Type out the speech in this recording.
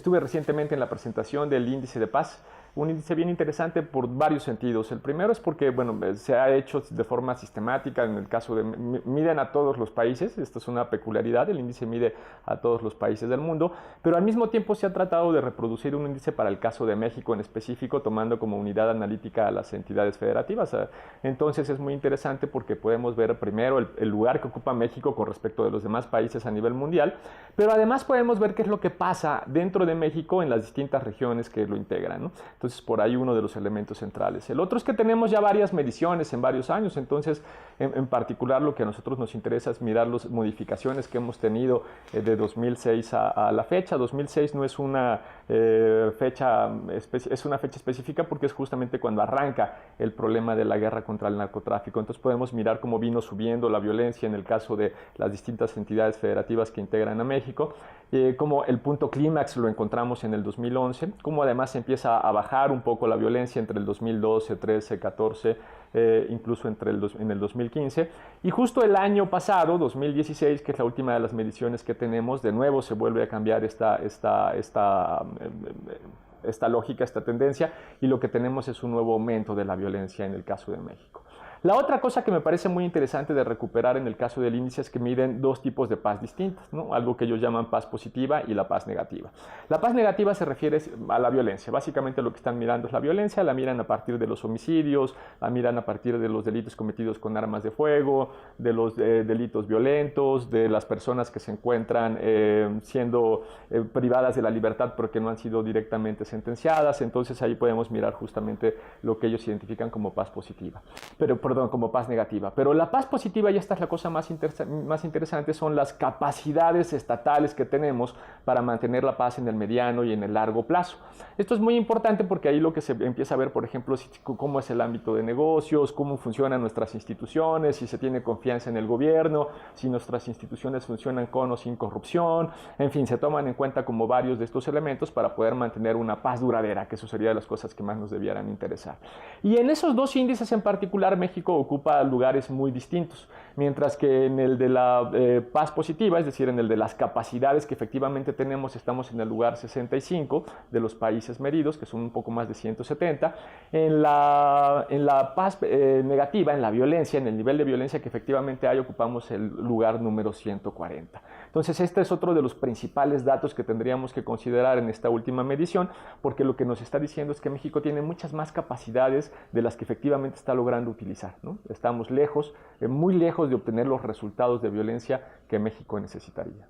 Estuve recientemente en la presentación del índice de paz, un índice bien interesante por varios sentidos. El primero es porque, bueno, se ha hecho de forma sistemática, en el caso de, miden a todos los países, esta es una peculiaridad, el índice mide a todos los países del mundo, pero al mismo tiempo se ha tratado de reproducir un índice para el caso de México en específico, tomando como unidad analítica a las entidades federativas. Entonces es muy interesante porque podemos ver primero el lugar que ocupa México con respecto de los demás países a nivel mundial, pero además podemos ver qué es lo que pasa dentro de México en las distintas regiones que lo integran, ¿no? Entonces, por ahí uno de los elementos centrales. El otro es que tenemos ya varias mediciones en varios años, entonces, en particular, lo que a nosotros nos interesa es mirar las modificaciones que hemos tenido de 2006 a la fecha. 2006 no es una fecha, es una fecha específica porque es justamente cuando arranca el problema de la guerra contra el narcotráfico. Entonces, podemos mirar cómo vino subiendo la violencia en el caso de las distintas entidades federativas que integran a México, como el punto clímax lo encontramos en el 2011, como además empieza a bajar un poco la violencia entre el 2012, 13, 14, incluso en el 2015. Y justo el año pasado, 2016, que es la última de las mediciones que tenemos, de nuevo se vuelve a cambiar esta lógica, esta tendencia, y lo que tenemos es un nuevo aumento de la violencia en el caso de México. La otra cosa que me parece muy interesante de recuperar en el caso del índice es que miden dos tipos de paz distintas, ¿no? Algo que ellos llaman paz positiva y la paz negativa. La paz negativa se refiere a la violencia. Básicamente lo que están mirando es la violencia, la miran a partir de los homicidios, la miran a partir de los delitos cometidos con armas de fuego, de los delitos violentos, de las personas que se encuentran siendo privadas de la libertad porque no han sido directamente sentenciadas. Entonces ahí podemos mirar justamente lo que ellos identifican como paz positiva. Como paz negativa. Pero la paz positiva, y esta es la cosa más interesante, son las capacidades estatales que tenemos para mantener la paz en el mediano y en el largo plazo. Esto es muy importante porque ahí lo que se empieza a ver, por ejemplo, cómo es el ámbito de negocios, cómo funcionan nuestras instituciones, si se tiene confianza en el gobierno, si nuestras instituciones funcionan con o sin corrupción, en fin, se toman en cuenta como varios de estos elementos para poder mantener una paz duradera, que eso sería de las cosas que más nos debieran interesar. Y en esos dos índices en particular, México ocupa lugares muy distintos, mientras que en el de la paz positiva, es decir, en el de las capacidades que efectivamente tenemos, estamos en el lugar 65 de los países medidos, que son un poco más de 170. En la paz negativa, en la violencia, en el nivel de violencia que efectivamente hay, ocupamos el lugar número 140. Entonces, este es otro de los principales datos que tendríamos que considerar en esta última medición, porque lo que nos está diciendo es que México tiene muchas más capacidades de las que efectivamente está logrando utilizar, ¿no? Estamos lejos, muy lejos de obtener los resultados de violencia que México necesitaría.